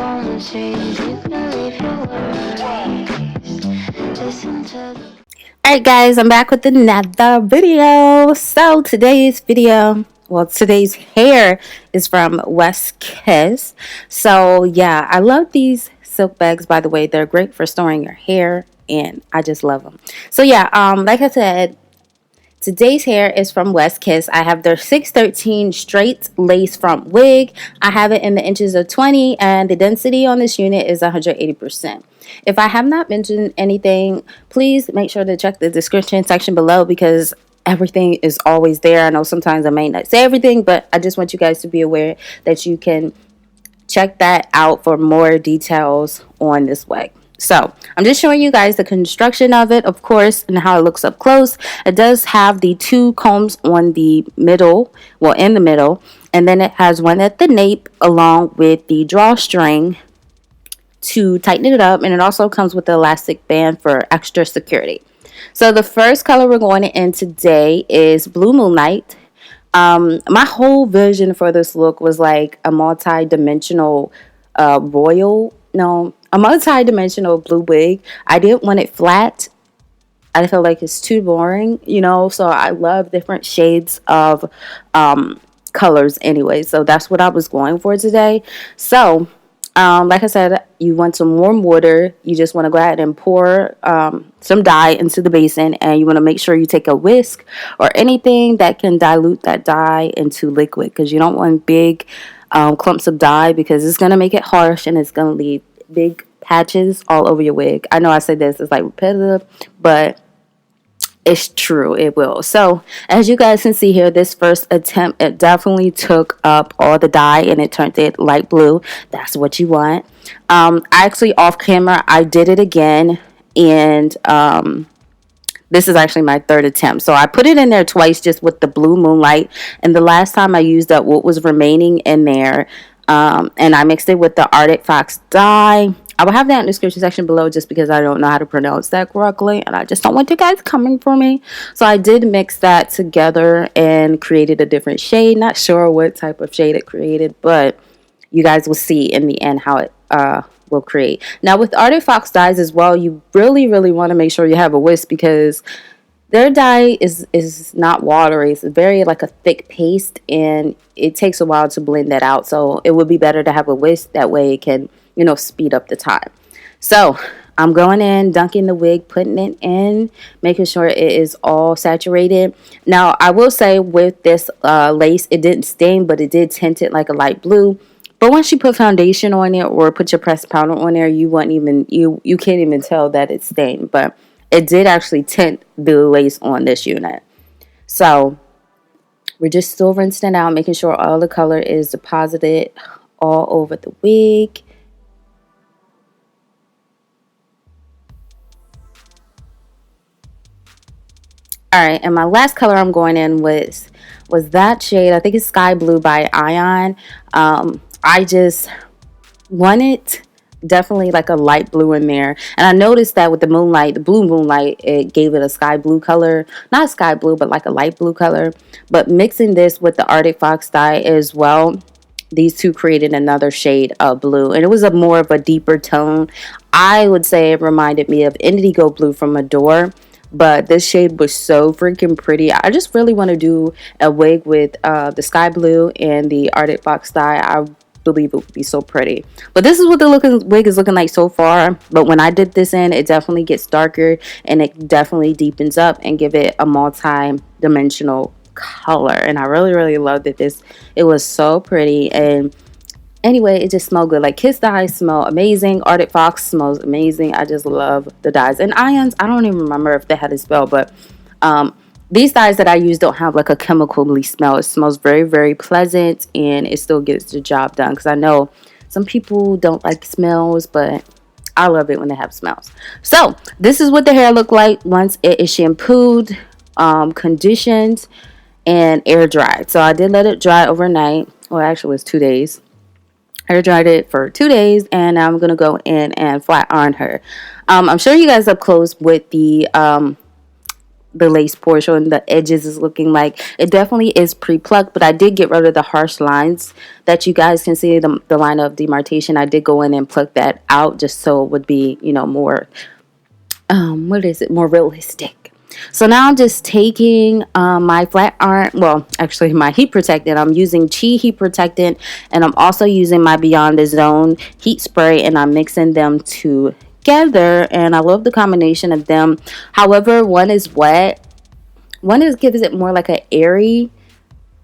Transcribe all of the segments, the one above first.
Alright guys, I'm back with another video. So today's hair is from Westkiss. So yeah, I love these silk bags, by the way. They're great for storing your hair and I just love them. So yeah, like I said, today's hair is from Westkiss. I have their 613 straight lace front wig. I have it in the inches of 20 and the density on this unit is 180%. If I have not mentioned anything, please make sure to check the description section below because everything is always there. I know sometimes I may not say everything, but I just want you guys to be aware that you can check that out for more details on this wig. So I'm just showing you guys the construction of it, of course, and how it looks up close. It does have the two combs on the middle, well, in the middle, and then it has one at the nape along with the drawstring to tighten it up, and it also comes with the elastic band for extra security. So the first color we're going in today is Blue Moonlight. My whole vision for this look was like a multi-dimensional a multi-dimensional blue wig. I didn't want it flat. I feel like it's too boring, you know, so I love different shades of colors anyway. So that's what I was going for today. So like I said, you want some warm water. You just want to go ahead and pour some dye into the basin, and you want to make sure you take a whisk or anything that can dilute that dye into liquid, because you don't want big clumps of dye, because it's going to make it harsh and it's going to leave big patches all over your wig. I know I say this is like repetitive, but it's true, it will. So as you guys can see here, this first attempt, it definitely took up all the dye and it turned it light blue. That's what you want. Actually, off camera, I did it again, and this is actually my third attempt. So I put it in there twice just with the Blue Moonlight, and the last time I used up what was remaining in there, and I mixed it with the Arctic Fox dye. I will have that in the description section below just because I don't know how to pronounce that correctly, and I just don't want you guys coming for me. So I did mix that together and created a different shade. Not sure what type of shade it created, but you guys will see in the end how it will create. Now with Arctic Fox dyes as well, you really want to make sure you have a whisk, because their dye is not watery. It's very like a thick paste, and it takes a while to blend that out. So it would be better to have a whisk. That way it can, you know, speed up the time. So I'm going in, dunking the wig, putting it in, making sure it is all saturated. Now I will say with this lace, it didn't stain, but it did tint it like a light blue. But once you put foundation on it or put your pressed powder on there, you can't even tell that it's stained. But it did actually tint the lace on this unit. So we're just still rinsing it out, making sure all the color is deposited all over the wig. Alright, and my last color I'm going in was that shade. I think it's Sky Blue by Ion. I just wanted definitely like a light blue in there, and I noticed that with the moonlight, the Blue Moonlight, it gave it a sky blue color. Not sky blue, but like a light blue color. But mixing this with the Arctic Fox dye as well, these two created another shade of blue, and it was a more of a deeper tone. I would say it reminded me of indigo blue from Adore, but this shade was so freaking pretty. I just really want to do a wig with the sky blue and the Arctic Fox dye. I believe it would be so pretty. But this is what the wig is looking like so far. But when I did this in, it definitely gets darker, and it definitely deepens up and give it a multi-dimensional color. And I really loved it. It was so pretty. And anyway, it just smelled good. Like Kiss dyes smell amazing. Arctic Fox smells amazing. I just love the dyes. And Ions, I don't even remember if they had a spell, but these dyes that I use don't have like a chemically smell. It smells very pleasant, and it still gets the job done, because I know some people don't like smells, but I love it when they have smells. So this is what the hair looked like once it is shampooed, conditioned, and air dried. So I did let it dry overnight. Well, actually it was 2 days. Air dried it for 2 days, and I'm gonna go in and flat iron her. I'm showing you guys up close with the the lace portion, the edges is looking like. It definitely is pre-plucked, but I did get rid of the harsh lines that you guys can see, the line of demarcation. I did go in and pluck that out just so it would be, you know, more more realistic. So now I'm just taking my flat iron, well, actually my heat protectant. I'm using Chi heat protectant, and I'm also using my Beyond the Zone heat spray, and I'm mixing them together, and I love the combination of them. However, one is wet, gives it more like a airy,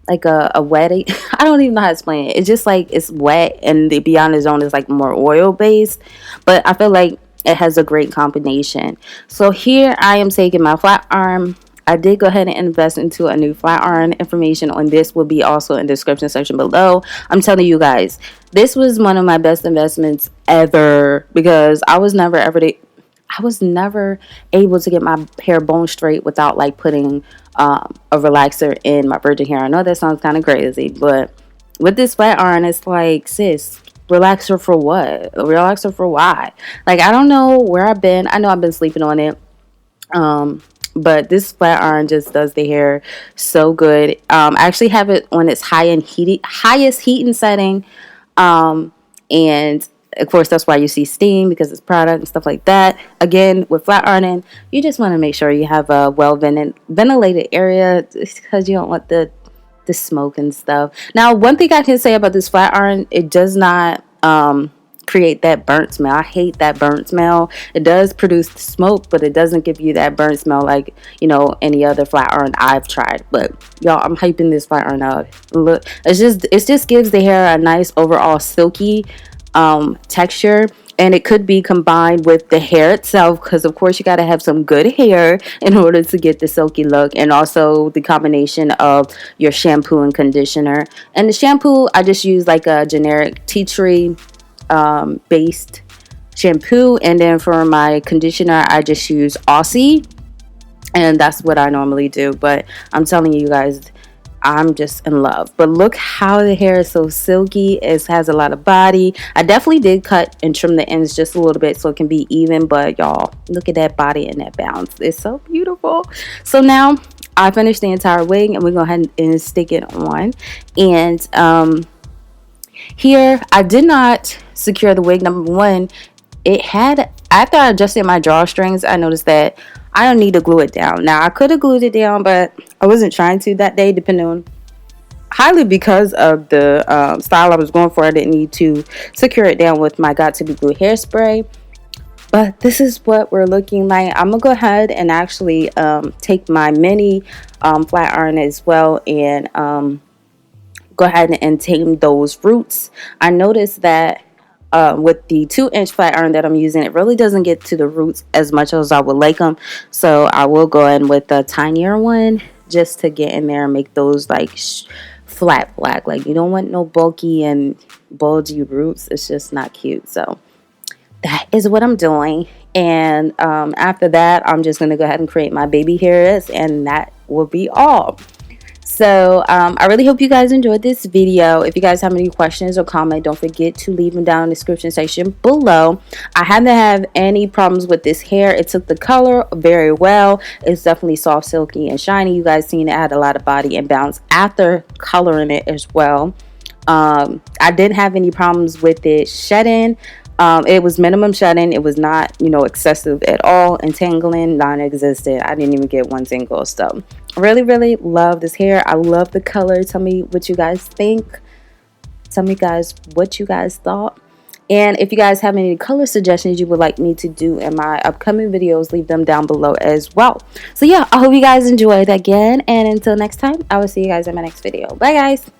like a wetty. I don't even know how to explain it. It's just like it's wet, and the Beyond the Zone is like more oil based, but I feel like it has a great combination. So here I am taking my flat iron. I did go ahead and invest into a new flat iron. Information on this will be also in the description section below. I'm telling you guys, this was one of my best investments ever, because I was never able to get my hair bone straight without like putting a relaxer in my virgin hair. I know that sounds kind of crazy, but with this flat iron, it's like, sis, relaxer for what? A relaxer for why? Like, I don't know where I've been. I know I've been sleeping on it. But this flat iron just does the hair so good. I actually have it on its highest heating setting. And of course, that's why you see steam, because it's product and stuff like that. Again, with flat ironing, you just want to make sure you have a well ventilated area, because you don't want the smoke and stuff. Now, one thing I can say about this flat iron, it does not create that burnt smell. I hate that burnt smell. It does produce smoke, but it doesn't give you that burnt smell like, you know, any other flat iron I've tried. But y'all, I'm hyping this flat iron out. Look, it just gives the hair a nice overall silky texture. And it could be combined with the hair itself, because of course you got to have some good hair in order to get the silky look, and also the combination of your shampoo and conditioner. And the shampoo, I just use like a generic tea tree based shampoo, and then for my conditioner I just use Aussie, and that's what I normally do. But I'm telling you guys, I'm just in love. But look how the hair is so silky. It has a lot of body. I definitely did cut and trim the ends just a little bit so it can be even, but y'all, look at that body and that bounce. It's so beautiful. So now I finished the entire wig, and we're going to go ahead and stick it on. And here I did not secure the wig. Number one, it had, after I adjusted my drawstrings, I noticed that I don't need to glue it down. Now, I could have glued it down, but I wasn't trying to that day, depending on, highly because of the style I was going for. I didn't need to secure it down with my Got To Be Glue hairspray. But this is what we're looking like. I'm going to go ahead and actually take my mini flat iron as well, and go ahead and tame those roots. I noticed that with the 2-inch flat iron that I'm using, it really doesn't get to the roots as much as I would like them. So I will go in with a tinier one just to get in there and make those like flat black. Like, you don't want no bulky and bulgy roots. It's just not cute. So that is what I'm doing. And after that, I'm just going to go ahead and create my baby hairs, and that will be all. So I really hope you guys enjoyed this video. If you guys have any questions or comment, don't forget to leave them down in the description section below. I haven't had any problems with this hair. It took the color very well. It's definitely soft, silky, and shiny. You guys seen it had a lot of body and bounce after coloring it as well. I didn't have any problems with it shedding. It was minimum shedding. It was not, you know, excessive at all. Entangling, non-existent. I didn't even get one single. So really love this hair. I love the color. Tell me what you guys think. Tell me guys what you guys thought. And if you guys have any color suggestions you would like me to do in my upcoming videos, leave them down below as well. So yeah, I hope you guys enjoyed again. And until next time, I will see you guys in my next video. Bye guys.